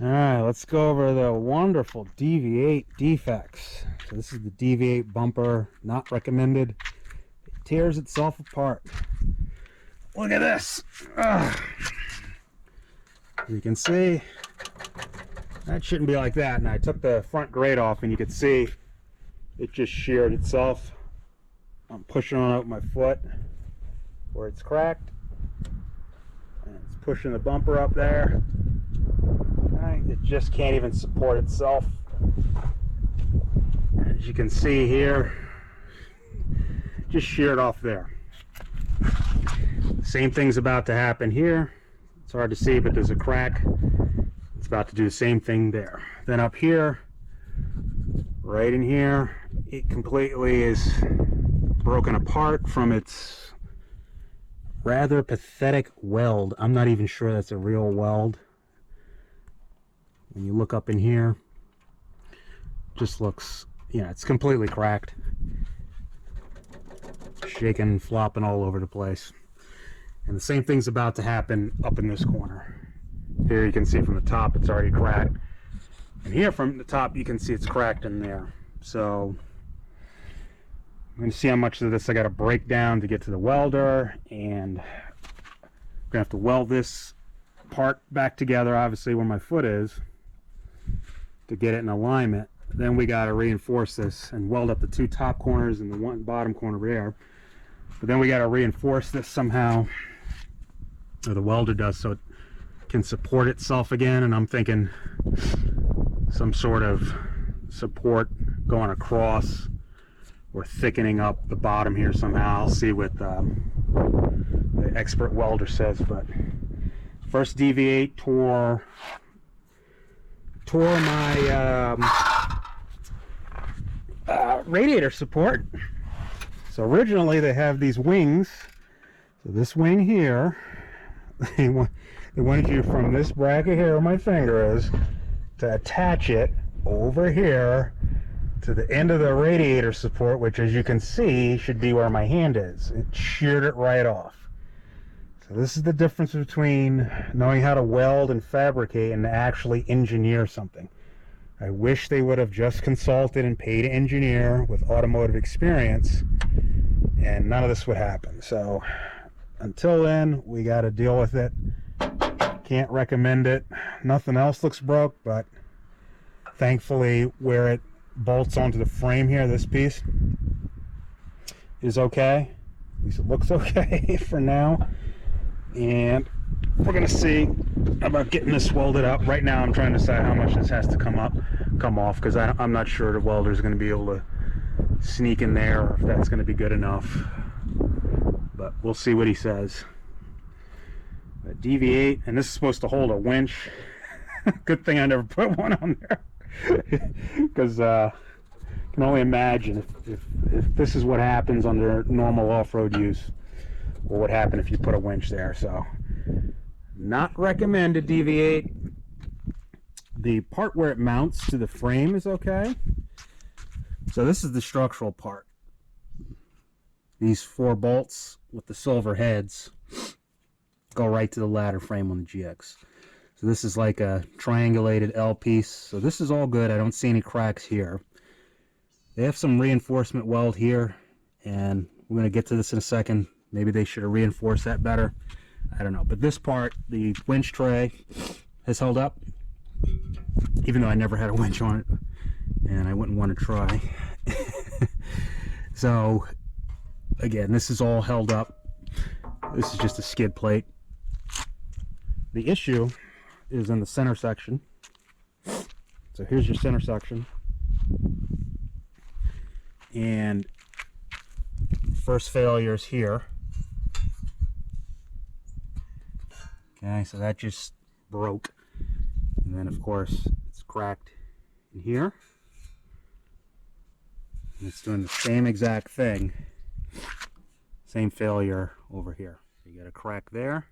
All right, let's go over the wonderful DV8 defects. So this is the DV8 bumper, not recommended. It tears itself apart. Look at this. Ugh. You can see that shouldn't be like that. And I took the front grate off and you can see it just sheared itself. I'm pushing on out my foot where it's cracked. And it's pushing the bumper up there. It just can't even support itself. As you can see here, just sheared off there. Same thing's about to happen here. It's hard to see, but there's a crack. It's about to do the same thing there. Then up here, right in here, it completely is broken apart from its rather pathetic weld. I'm not even sure that's a real weld. When you look up in here, just looks, yeah, it's completely cracked, shaking, flopping all over the place. And the same thing's about to happen up in this corner. Here you can see from the top it's already cracked, and here from the top you can see it's cracked in there. So I'm going to see how much of this I got to break down to get to the welder, and I'm going to have to weld this part back together, obviously where my foot is, to get it in alignment. Then we got to reinforce this and weld up the two top corners and the one bottom corner there. But then we got to reinforce this somehow, or the welder does, so it can support itself again. And I'm thinking some sort of support going across or thickening up the bottom here somehow. I'll see what the expert welder says. But first DV8 tore my radiator support. So originally they have these wings. So this wing here, they wanted you from this bracket here where my finger is to attach it over here to the end of the radiator support, which, as you can see, should be where my hand is. It sheared it right off. So this is the difference between knowing how to weld and fabricate and actually engineer something. I wish they would have just consulted and paid an engineer with automotive experience, and none of this would happen. So until then, we got to deal with it. Can't recommend it. Nothing else looks broke, but thankfully where it bolts onto the frame here, this piece is okay. At least it looks okay for now. And we're gonna see about getting this welded up. Right now I'm trying to decide how much this has to come off, because I'm not sure the welder is going to be able to sneak in there, or if that's going to be good enough. But we'll see what he says. A DV8, and this is supposed to hold a winch. Good thing I never put one on there, because I can only imagine if this is what happens under normal off-road use, what would happen if you put a winch there. So not recommended, DV8. The part where it mounts to the frame is okay. So this is the structural part. These 4 bolts with the silver heads go right to the ladder frame on the GX. So this is like a triangulated L piece. So this is all good. I don't see any cracks here. They have some reinforcement weld here, and we're going to get to this in a second. Maybe they should have reinforced that better. I don't know. But this part, the winch tray, has held up, even though I never had a winch on it, and I wouldn't want to try. So again, this is all held up. This is just a skid plate. The issue is in the center section. So here's your center section, and first failure is here. Okay, so that just broke, and then of course it's cracked in here, and it's doing the same exact thing, same failure over here. So you got a crack there,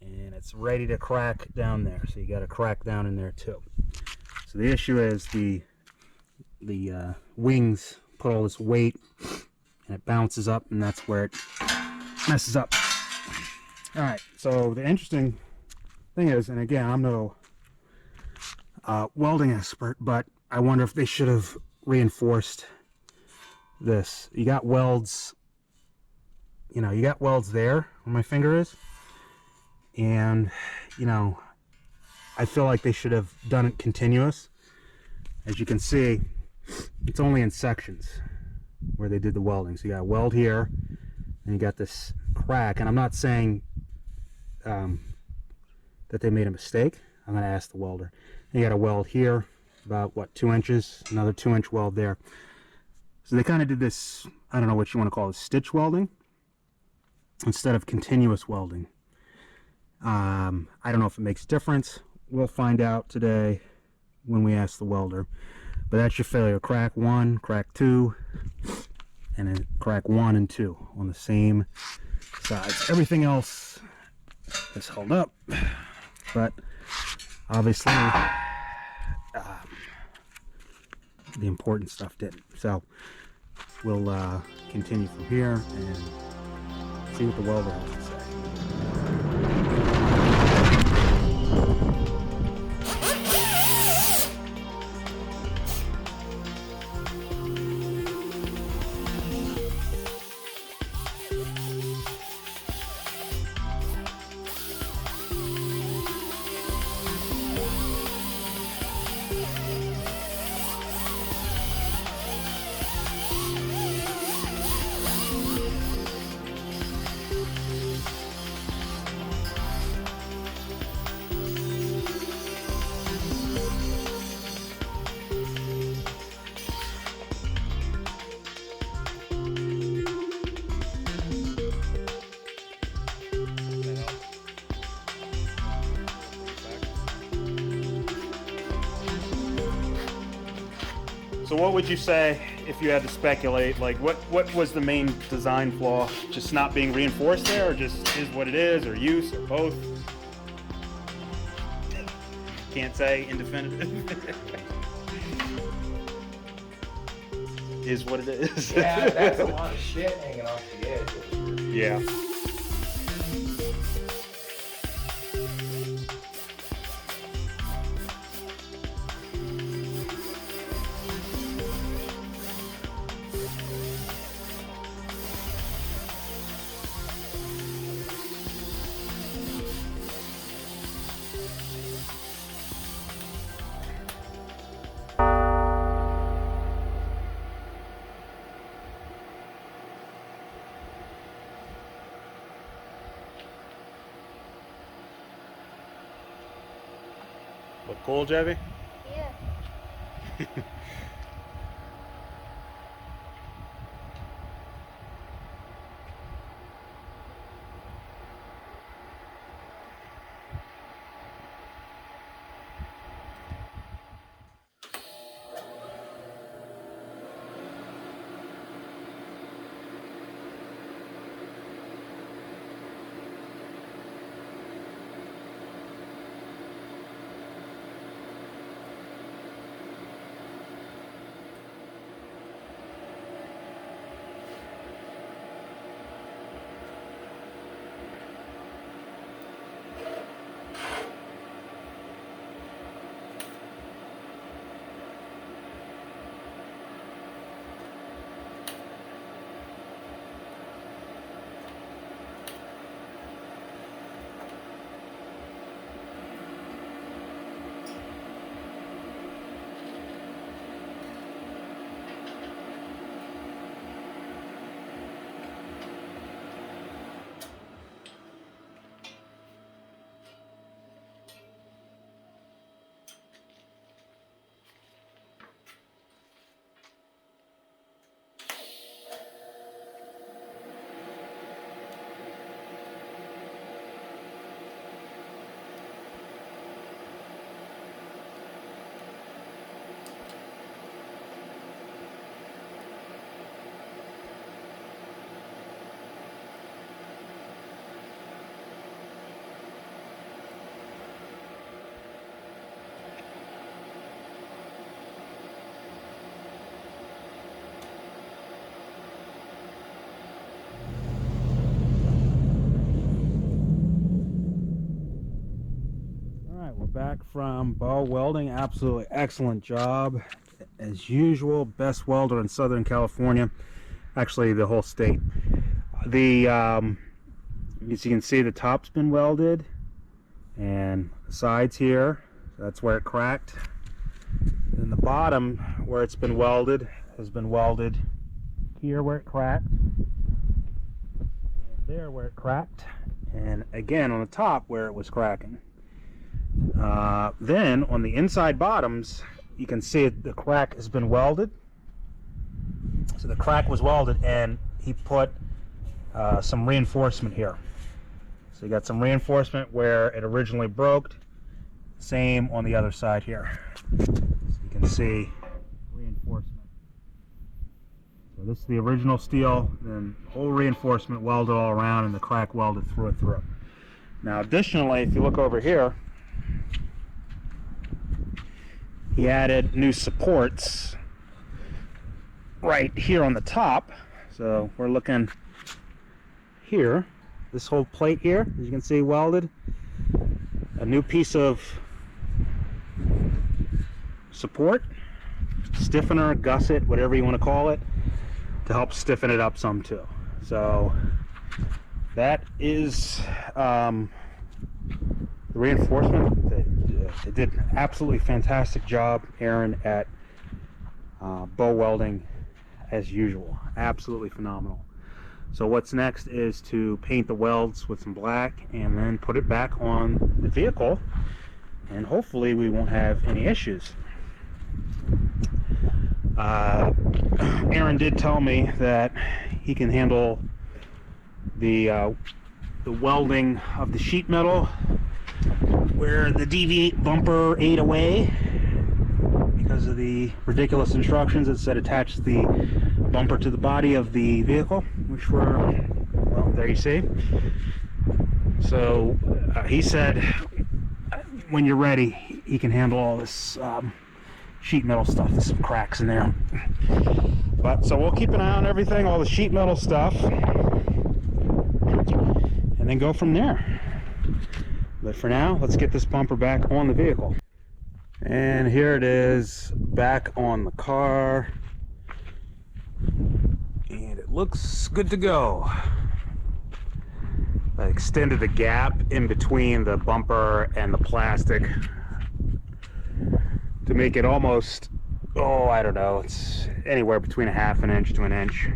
and it's ready to crack down there, so you got a crack down in there too. So the issue is the wings put all this weight, and it bounces up, and that's where it messes up. All right, so the interesting thing is, and again, I'm no welding expert, but I wonder if they should have reinforced this. You got welds, you know, you got welds there where my finger is, and you know, I feel like they should have done it continuous. As you can see, it's only in sections where they did the welding. So you got a weld here, and you got this crack, and I'm not saying that they made a mistake. I'm going to ask the welder. And you got a weld here, about what, 2 inches, another 2-inch weld there. So they kind of did this, I don't know what you want to call it, stitch welding instead of continuous welding. I don't know if it makes a difference. We'll find out today when we ask the welder. But that's your failure. Crack 1, crack 2, and then crack 1 and 2 on the same sides. Everything else is held up, but obviously the important stuff didn't. So we'll continue from here and see what the welder has to say. So what would you say if you had to speculate? Like, what was the main design flaw? Just not being reinforced there, or just is what it is, or use, or both? Can't say indefinitive. Is what it is. Yeah, that's a lot of shit hanging off the edge. Yeah. Look cool, Jebby? Yeah. Alright, we're back from Bow Welding. Absolutely excellent job. As usual, best welder in Southern California. Actually, the whole state. As you can see, the top's been welded. And the sides here, that's where it cracked. And the bottom, where it's been welded, has been welded here where it cracked. And there where it cracked. And again on the top where it was cracking. Then on the inside bottoms, you can see the crack has been welded. So the crack was welded, and he put some reinforcement here. So you got some reinforcement where it originally broke. Same on the other side here. So you can see reinforcement. So this is the original steel, then whole reinforcement welded all around, and the crack welded through and through. Now additionally, if you look over here, he added new supports right here on the top. So we're looking here, this whole plate here, as you can see, welded. A new piece of support, stiffener, gusset, whatever you want to call it, to help stiffen it up some too. So that is the reinforcement. They did an absolutely fantastic job, Aaron, at Bow Welding, as usual. Absolutely phenomenal. So what's next is to paint the welds with some black and then put it back on the vehicle, and hopefully we won't have any issues. Aaron did tell me that he can handle the welding of the sheet metal where the DV8 bumper ate away because of the ridiculous instructions that said attach the bumper to the body of the vehicle, which were, well, there you see. So he said when you're ready, he can handle all this sheet metal stuff. There's some cracks in there. But so we'll keep an eye on everything, all the sheet metal stuff, and then go from there. But for now, let's get this bumper back on the vehicle. And here it is, back on the car. And it looks good to go. I extended the gap in between the bumper and the plastic to make it almost, oh, I don't know, it's anywhere between a half an inch to an inch.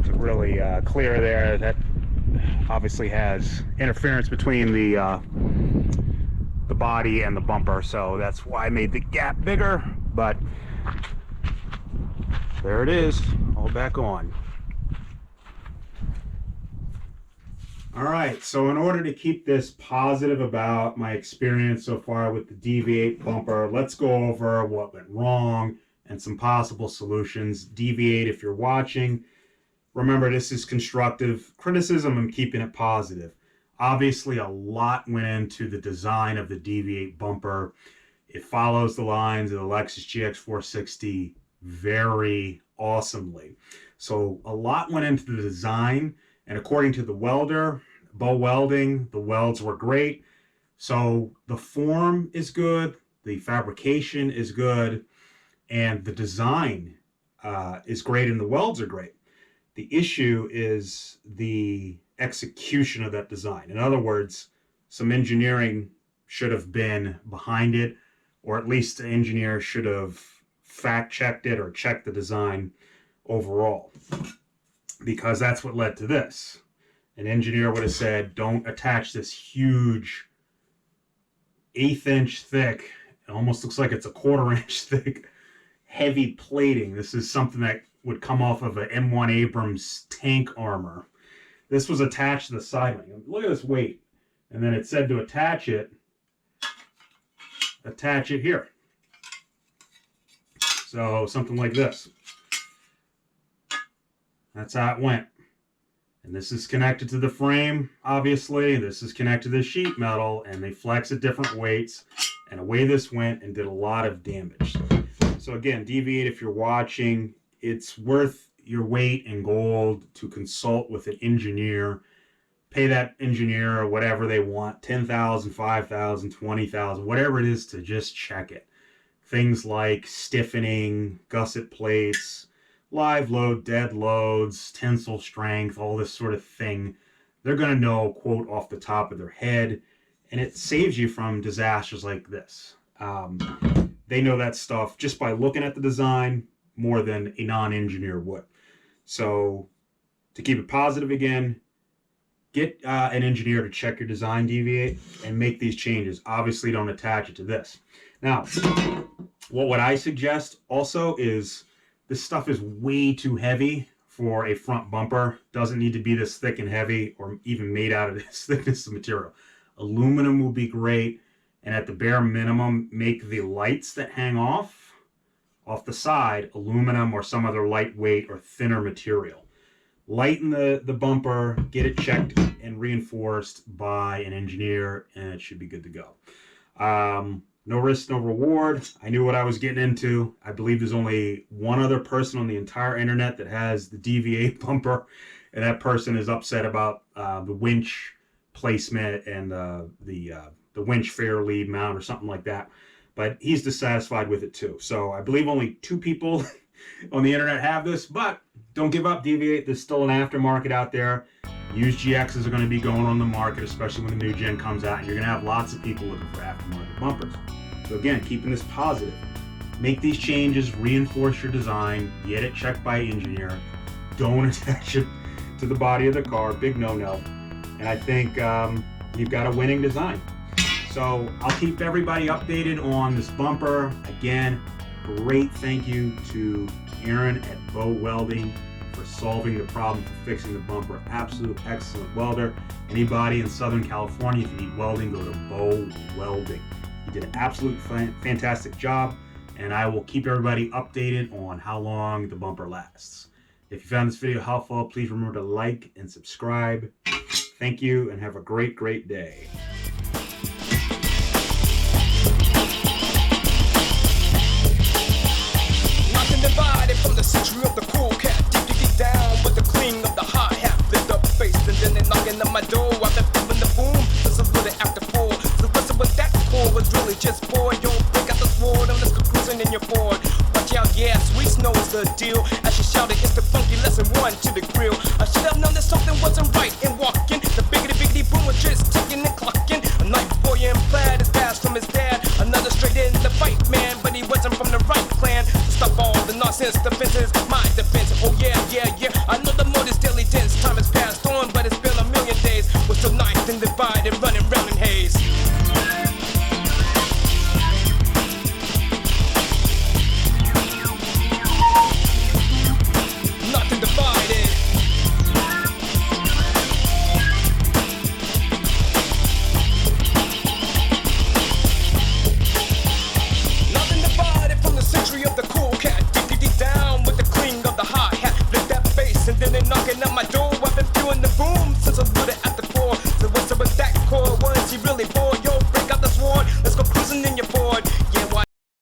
To really clear there. That obviously has interference between the body and the bumper, so that's why I made the gap bigger. But there it is, all back on. All right, so in order to keep this positive about my experience so far with the DV8 bumper, let's go over what went wrong and some possible solutions. DV8, if you're watching, remember this is constructive criticism. I'm keeping it positive. Obviously, a lot went into the design of the DV8 bumper. It follows the lines of the Lexus GX460 very awesomely. So a lot went into the design, and according to the welder, Bow Welding, the welds were great. So the form is good, the fabrication is good, and the design is great, and the welds are great. The issue is the execution of that design. In other words, some engineering should have been behind it, or at least the engineer should have fact-checked it or checked the design overall, because that's what led to this. An engineer would have said, don't attach this huge 1/8 inch thick, it almost looks like it's a 1/4 inch thick, heavy plating. This is something that would come off of an M1 Abrams tank armor. This was attached to the side wing. Look at this weight. And then it said to attach it here. So something like this. That's how it went. And this is connected to the frame, obviously. This is connected to the sheet metal, and they flex at different weights. And away this went and did a lot of damage. So again, DV8, if you're watching, it's worth your weight in gold to consult with an engineer pay that engineer or whatever they want, $10,000, $5,000, $20,000, whatever it is, to just check it. Things like stiffening, gusset plates, live load, dead loads, tensile strength, all this sort of thing. They're going to know, quote, off the top of their head, and it saves you from disasters like this. They know that stuff just by looking at the design more than a non-engineer would. So to keep it positive again, get an engineer to check your design, DV8, and make these changes. Obviously, don't attach it to this. Now, what would I suggest also is this stuff is way too heavy for a front bumper. Doesn't need to be this thick and heavy or even made out of this thickness of material. Aluminum will be great, and at the bare minimum, make the lights that hang off the side aluminum or some other lightweight or thinner material. Lighten the bumper, get it checked and reinforced by an engineer, and it should be good to go. No risk, no reward. I knew what I was getting into. I believe there's only one other person on the entire internet that has the DV8 bumper, and that person is upset about the winch placement and the winch fair lead mount or something like that. But he's dissatisfied with it too. So I believe only 2 people on the internet have this, but don't give up, DV8. There's still an aftermarket out there. Used GXs are going to be going on the market, especially when the new gen comes out, and you're going to have lots of people looking for aftermarket bumpers. So again, keeping this positive. Make these changes, reinforce your design, get it checked by engineer. Don't attach it to the body of the car, big no-no. And I think you've got a winning design. So I'll keep everybody updated on this bumper. Again, great thank you to Aaron at Bow Welding for solving the problem, for fixing the bumper. Absolute excellent welder. Anybody in Southern California, if you need welding, go to Bow Welding. He did an absolute fantastic job, and I will keep everybody updated on how long the bumper lasts. If you found this video helpful, please remember to like and subscribe. Thank you, and have a great, great day. From the century of the cool cat, deep down with the cling of the hot hat, lift up face, and then they knocking on my door. I've been feeling the boom, cause I'm really after 4. So the rest of what that core was really just for. Yo, break out the sword and let's go cruising in your Ford. Watch out, yeah, sweet snow is the deal. As she shouted, it's the funky lesson 1 to the grill. I should have known